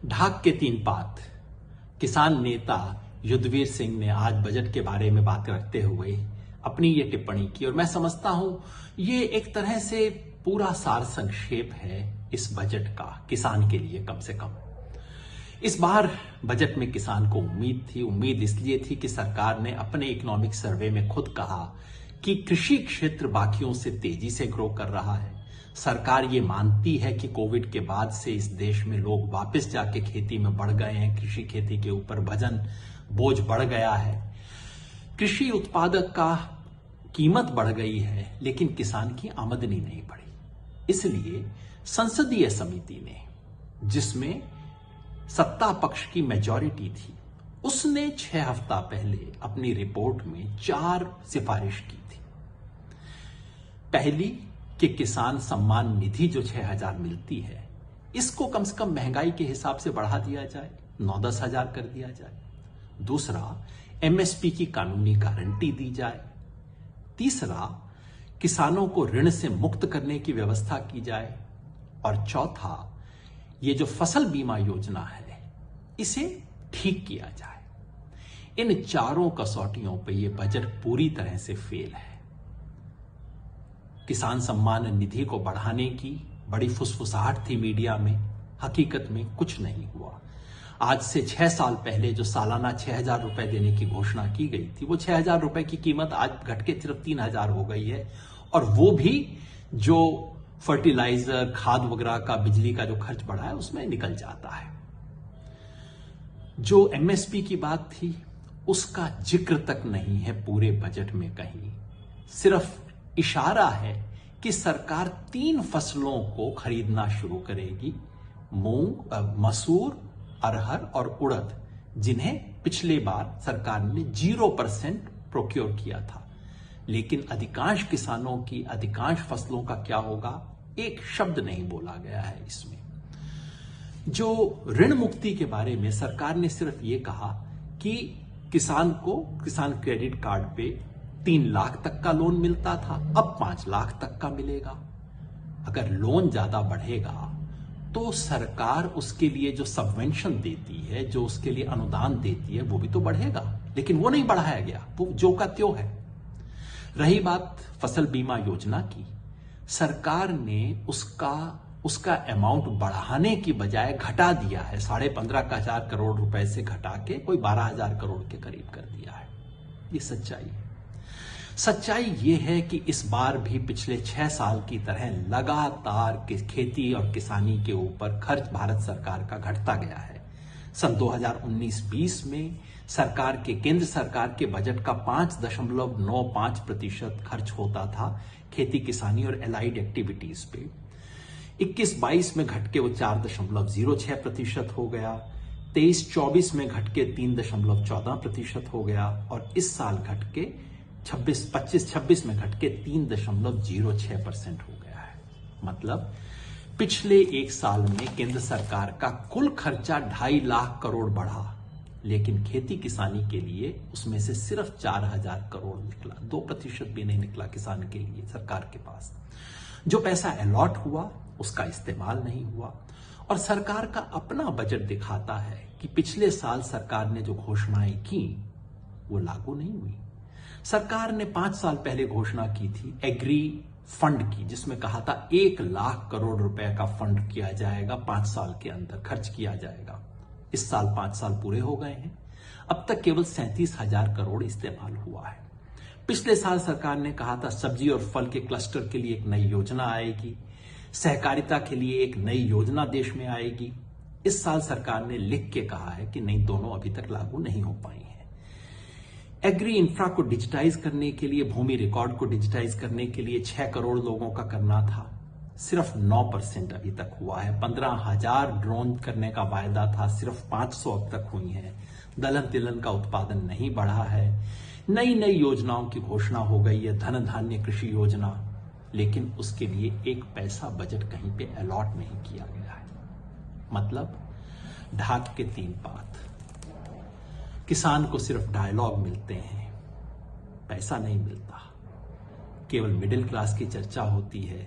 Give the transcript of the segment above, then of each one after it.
ढाक के तीन पात किसान नेता युद्धवीर सिंह ने आज बजट के बारे में बात करते हुए अपनी ये टिप्पणी की और मैं समझता हूं ये एक तरह से पूरा सार संक्षेप है इस बजट का किसान के लिए। कम से कम इस बार बजट में किसान को उम्मीद थी। उम्मीद इसलिए थी कि सरकार ने अपने इकोनॉमिक सर्वे में खुद कहा कि कृषि क्षेत्र बाकियों से तेजी से ग्रो कर रहा है। सरकार ये मानती है कि कोविड के बाद से इस देश में लोग वापस जाके खेती में बढ़ गए हैं। कृषि खेती के ऊपर वजन बोझ बढ़ गया है। कृषि उत्पादक का कीमत बढ़ गई है, लेकिन किसान की आमदनी नहीं बढ़ी। इसलिए संसदीय समिति ने, जिसमें सत्ता पक्ष की मेजॉरिटी थी, उसने 6 हफ्ता पहले अपनी रिपोर्ट में 4 सिफारिश की थी। पहली कि किसान सम्मान निधि जो 6,000 मिलती है, इसको कम से कम महंगाई के हिसाब से बढ़ा दिया जाए, 9-10 हजार कर दिया जाए। दूसरा, एमएसपी की कानूनी गारंटी दी जाए। तीसरा, किसानों को ऋण से मुक्त करने की व्यवस्था की जाए। और चौथा, ये जो फसल बीमा योजना है, इसे ठीक किया जाए। इन चारों कसौटियों पर यह बजट पूरी तरह से फेल है। किसान सम्मान निधि को बढ़ाने की बड़ी फुसफुसाहट थी मीडिया में, हकीकत में कुछ नहीं हुआ। आज से 6 साल पहले जो सालाना 6,000 रुपए देने की घोषणा की गई थी, वो 6,000 रुपए की कीमत आज घट के सिर्फ 3,000 हो गई है। और वो भी जो फर्टिलाइजर, खाद वगैरह का, बिजली का जो खर्च बढ़ा है, उसमें निकल जाता है। जो एमएसपी की बात थी, उसका जिक्र तक नहीं है पूरे बजट में कहीं। सिर्फ इशारा है कि सरकार 3 फसलों को खरीदना शुरू करेगी, मूंग, मसूर, अरहर और उड़द, जिन्हें पिछले बार सरकार ने 0% प्रोक्योर किया था। लेकिन अधिकांश किसानों की अधिकांश फसलों का क्या होगा, एक शब्द नहीं बोला गया है इसमें। जो ऋण मुक्ति के बारे में सरकार ने सिर्फ ये कहा कि किसान को किसान क्रेडिट कार्ड पे 3 लाख तक का लोन मिलता था, अब 5 लाख तक का मिलेगा। अगर लोन ज्यादा बढ़ेगा तो सरकार उसके लिए जो सबवेंशन देती है, जो उसके लिए अनुदान देती है, वो भी तो बढ़ेगा। लेकिन वो नहीं बढ़ाया गया, वो जो का त्यों है। रही बात फसल बीमा योजना की, सरकार ने उसका अमाउंट बढ़ाने की बजाय घटा दिया है। 15,500 करोड़ रुपए से घटा के कोई 12,000 करोड़ के करीब कर दिया है। ये सच्चाई है। सच्चाई ये है कि इस बार भी पिछले 6 साल की तरह लगातार खेती और किसानी के ऊपर खर्च भारत सरकार का घटता गया है। सन 2019-20 में केंद्र सरकार के बजट का 5.95% खर्च होता था खेती किसानी और एलाइड एक्टिविटीज पे। 21-22 में घट के वो 4.06% हो गया। 23-24 में घट के 3.14% हो गया। और इस साल घट के 25-26 में घट के 3.06% हो गया है। मतलब पिछले 1 साल में केंद्र सरकार का कुल खर्चा 2.5 लाख करोड़ बढ़ा, लेकिन खेती किसानी के लिए उसमें से सिर्फ 4,000 करोड़ निकला। 2% भी नहीं निकला किसान के लिए सरकार के पास। जो पैसा अलॉट हुआ उसका इस्तेमाल नहीं हुआ। और सरकार का अपना बजट दिखाता है कि पिछले साल सरकार ने जो घोषणाएं की वो लागू नहीं हुई। सरकार ने 5 साल पहले घोषणा की थी एग्री फंड की, जिसमें कहा था 1 लाख करोड़ रुपए का फंड किया जाएगा, 5 साल के अंदर खर्च किया जाएगा। इस साल 5 साल पूरे हो गए हैं, अब तक केवल 37,000 करोड़ इस्तेमाल हुआ है। पिछले साल सरकार ने कहा था सब्जी और फल के क्लस्टर के लिए एक नई योजना आएगी, सहकारिता के लिए एक नई योजना देश में आएगी। इस साल सरकार ने लिख के कहा है कि नहीं, दोनों अभी तक लागू नहीं हो पाई हैं। एग्री इंफ्रा को डिजिटाइज करने के लिए, भूमि रिकॉर्ड को डिजिटाइज करने के लिए 6 करोड़ लोगों का करना था, सिर्फ 9% अभी तक हुआ है। 15,000 ड्रोन करने का वायदा था, सिर्फ 500 अब तक हुई हैं। दलहन तिलहन का उत्पादन नहीं बढ़ा है। नई नई योजनाओं की घोषणा हो गई है, धन धान्य कृषि योजना, लेकिन उसके लिए 1 पैसा बजट कहीं पे अलॉट नहीं किया गया है। मतलब ढाक के 3 पात। किसान को सिर्फ डायलॉग मिलते हैं, पैसा नहीं मिलता। केवल मिडिल क्लास की चर्चा होती है,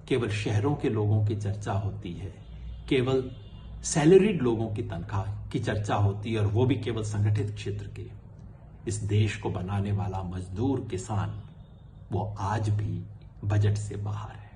केवल शहरों के लोगों की चर्चा होती है, केवल सैलरीड लोगों की तनख्वाह की चर्चा होती है और वो भी केवल संगठित क्षेत्र के। इस देश को बनाने वाला मजदूर किसान वो आज भी बजट से बाहर है।